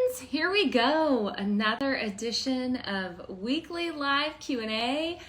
friends, here we go. Another edition of Weekly Live Q&A.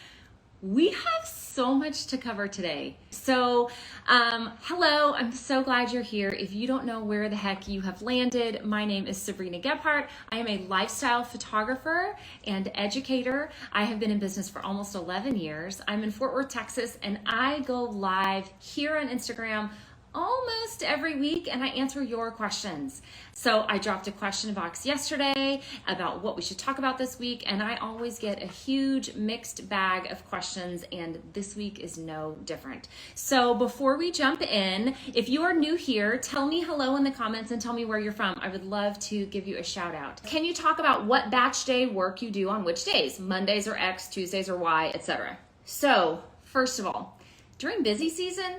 We have so much to cover today. So, hello, I'm so glad you're here. If you don't know where the heck you have landed, my name is Sabrina Gebhardt. I am a lifestyle photographer and educator. I have been in business for almost 11 years. I'm in Fort Worth, Texas, and I go live here on Instagram almost every week and I answer your questions. So I dropped a question box yesterday about what we should talk about this week, and I always get a huge mixed bag of questions, and this week is no different. So before we jump in, if you are new here, tell me hello in the comments and tell me where you're from. I would love to give you a shout out. Can you talk about what batch day work you do on which days? Mondays or X, Tuesdays or Y, etc. So first of all, during busy season,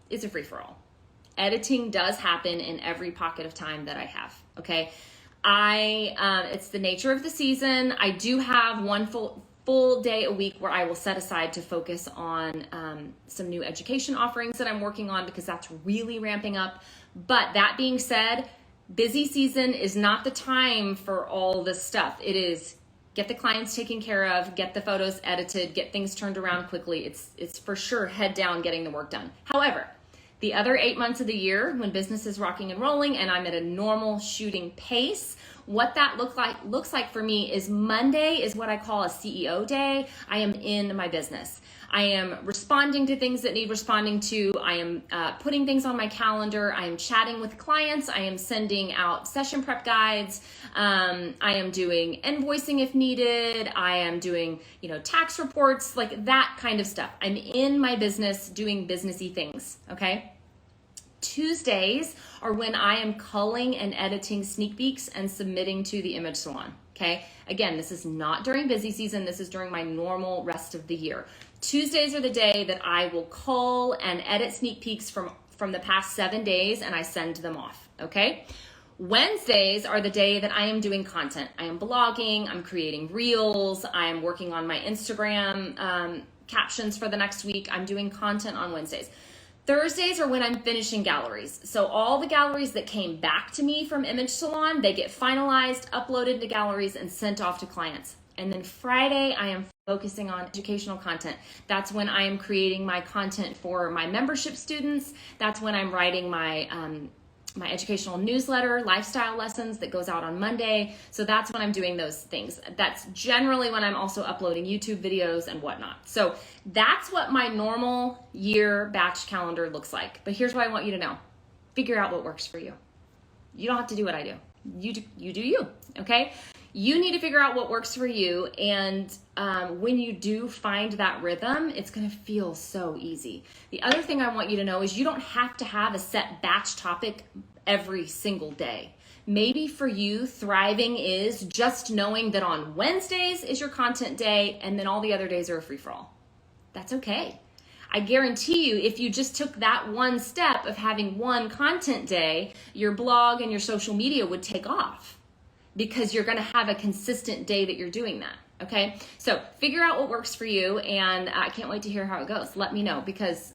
it's a free-for-all. Editing does happen in every pocket of time that I have, okay? It's the nature of the season. I do have one full day a week where I will set aside to focus on some new education offerings that I'm working on because that's really ramping up. But that being said, busy season is not the time for all this stuff. It is get the clients taken care of, get the photos edited, get things turned around quickly. It's for sure head down getting the work done. However, the other 8 months of the year when business is rocking and rolling and I'm at a normal shooting pace, what that looks like for me is Monday is what I call a CEO day. I am in my business. I am responding to things that need responding to. I am putting things on my calendar. I am chatting with clients. I am sending out session prep guides. I am doing invoicing if needed. I am doing, tax reports, like that kind of stuff. I'm in my business doing businessy things, okay? Tuesdays are when I am culling and editing sneak peeks and submitting to the image salon, okay? Again, this is not during busy season. This is during my normal rest of the year. Tuesdays are the day that I will cull and edit sneak peeks from the past 7 days and I send them off, okay? Wednesdays are the day that I am doing content. I am blogging, I'm creating reels, I'm working on my Instagram captions for the next week. I'm doing content on Wednesdays. Thursdays are when I'm finishing galleries. So all the galleries that came back to me from Image Salon, they get finalized, uploaded to galleries, and sent off to clients. And then Friday, I am focusing on educational content. That's when I am creating my content for my membership students. That's when I'm writing my my educational newsletter, lifestyle lessons that goes out on Monday. So that's when I'm doing those things. That's generally when I'm also uploading YouTube videos and whatnot. So that's what my normal year batch calendar looks like. But here's what I want you to know. Figure out what works for you. You don't have to do what I do. You do you, okay? You need to figure out what works for you, and when you do find that rhythm, it's gonna feel so easy. The other thing I want you to know is you don't have to have a set batch topic every single day. Maybe for you, thriving is just knowing that on Wednesdays is your content day, and then all the other days are a free-for-all. That's okay. I guarantee you, if you just took that one step of having one content day, your blog and your social media would take off, because you're going to have a consistent day that you're doing that, okay? So figure out what works for you, and I can't wait to hear how it goes. Let me know, because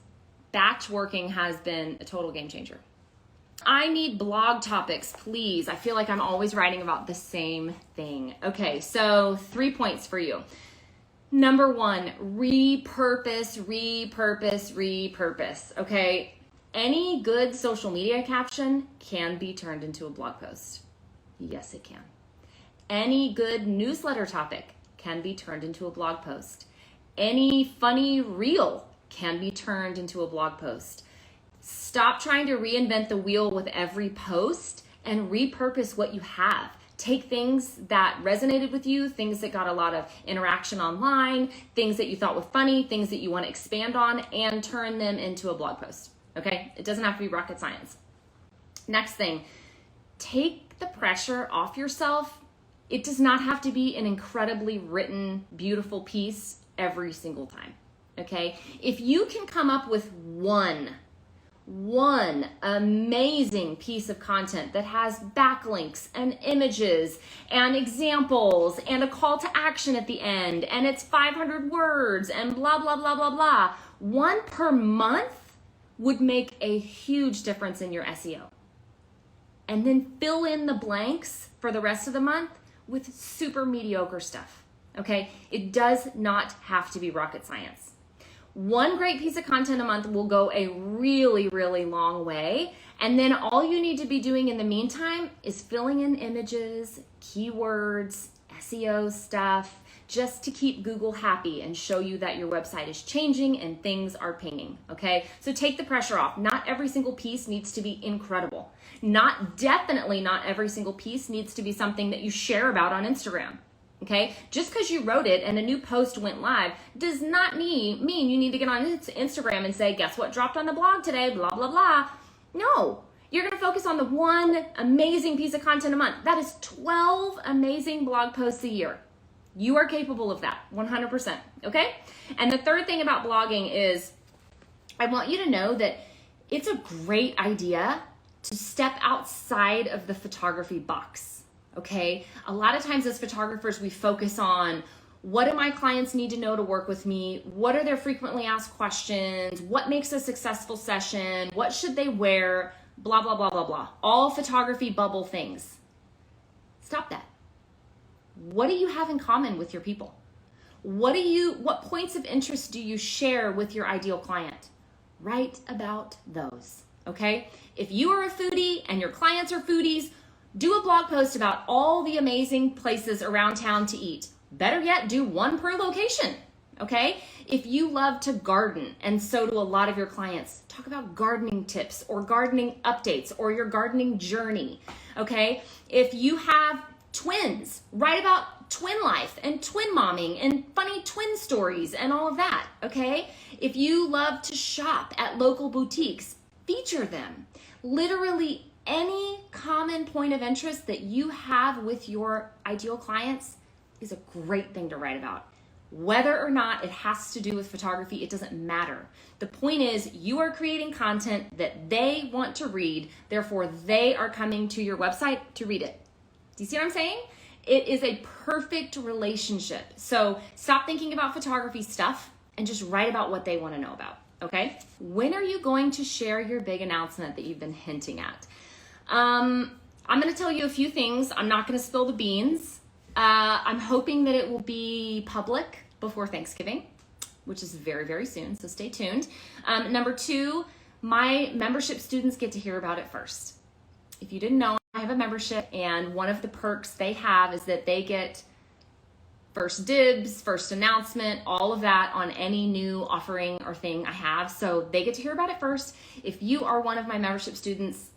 batch working has been a total game changer. I need blog topics, please. I feel like I'm always writing about the same thing. Okay, so 3 points for you. Number 1, repurpose, okay? Any good social media caption can be turned into a blog post. Yes, it can. Any good newsletter topic can be turned into a blog post. Any funny reel can be turned into a blog post. Stop trying to reinvent the wheel with every post and repurpose what you have. Take things that resonated with you, things that got a lot of interaction online, things that you thought were funny, things that you want to expand on, and turn them into a blog post, okay? It doesn't have to be rocket science. Next thing, take the pressure off yourself. It does not have to be an incredibly written, beautiful piece every single time, okay? If you can come up with one amazing piece of content that has backlinks and images and examples and a call to action at the end, and it's 500 words and blah, blah, blah, blah, blah, one per month would make a huge difference in your SEO. and then fill in the blanks for the rest of the month with super mediocre stuff, okay? It does not have to be rocket science. One great piece of content a month will go a really, really long way. And then all you need to be doing in the meantime is filling in images, keywords, SEO stuff, just to keep Google happy and show you that your website is changing and things are pinging, okay? So take the pressure off. Not every single piece needs to be incredible. Definitely not every single piece needs to be something that you share about on Instagram. Okay, just because you wrote it and a new post went live does not mean you need to get on Instagram and say, guess what dropped on the blog today, blah, blah, blah. No, you're going to focus on the one amazing piece of content a month. That is 12 amazing blog posts a year. You are capable of that, 100%, okay? And the third thing about blogging is I want you to know that it's a great idea to step outside of the photography box. Okay, a lot of times as photographers, we focus on what do my clients need to know to work with me? What are their frequently asked questions? What makes a successful session? What should they wear? Blah, blah, blah, blah, blah. All photography bubble things. Stop that. What do you have in common with your people? What points of interest do you share with your ideal client? Write about those, okay? If you are a foodie and your clients are foodies, do a blog post about all the amazing places around town to eat. Better yet, do one per location, okay? If you love to garden, and so do a lot of your clients, talk about gardening tips or gardening updates or your gardening journey, okay? If you have twins, write about twin life and twin momming and funny twin stories and all of that, okay? If you love to shop at local boutiques, feature them. Literally any common point of interest that you have with your ideal clients is a great thing to write about. Whether or not it has to do with photography, it doesn't matter. The point is you are creating content that they want to read, therefore they are coming to your website to read it. Do you see what I'm saying? It is a perfect relationship. So stop thinking about photography stuff and just write about what they want to know about, okay? When are you going to share your big announcement that you've been hinting at? I'm going to tell you a few things. I'm not going to spill the beans. I'm hoping that it will be public before Thanksgiving, which is very, very soon. So stay tuned. Number two, my membership students get to hear about it first. If you didn't know, I have a membership, and one of the perks they have is that they get first dibs, first announcement, all of that on any new offering or thing I have. So they get to hear about it first. If you are one of my membership students,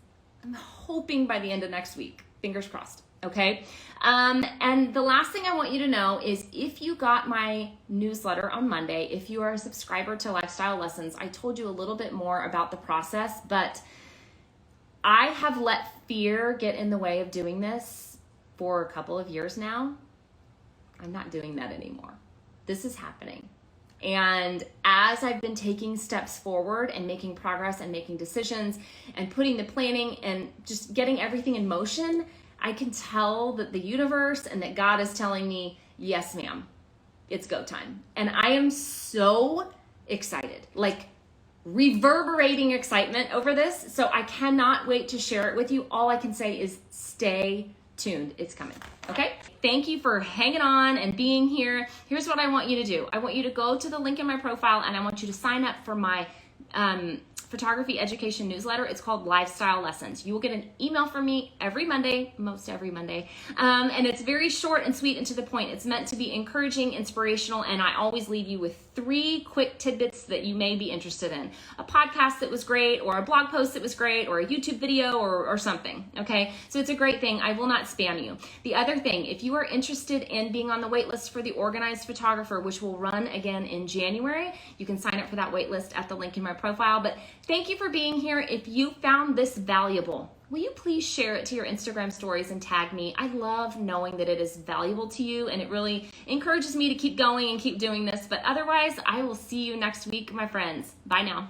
I'm hoping by the end of next week, fingers crossed, okay? And the last thing I want you to know is if you got my newsletter on Monday, if you are a subscriber to Lifestyle Lessons, I told you a little bit more about the process, but I have let fear get in the way of doing this for a couple of years now. I'm not doing that anymore. This is happening. And as I've been taking steps forward and making progress and making decisions and putting the planning and just getting everything in motion, I can tell that the universe and that God is telling me, yes, ma'am, it's go time. And I am so excited, like reverberating excitement over this. So I cannot wait to share it with you. All I can say is stay tuned. It's coming. Okay. Thank you for hanging on and being here. Here's what I want you to do. I want you to go to the link in my profile and I want you to sign up for my photography education newsletter. It's called Lifestyle Lessons. You will get an email from me every Monday, most every Monday. And it's very short and sweet and to the point. It's meant to be encouraging, inspirational, and I always leave you with 3 quick tidbits that you may be interested in. A podcast that was great, or a blog post that was great, or a YouTube video, or something, okay? So it's a great thing. I will not spam you. The other thing, if you are interested in being on the wait list for the Organized Photographer, which will run again in January, you can sign up for that wait list at the link in my profile. But thank you for being here. If you found this valuable, will you please share it to your Instagram stories and tag me? I love knowing that it is valuable to you, and it really encourages me to keep going and keep doing this. But otherwise, I will see you next week, my friends. Bye now.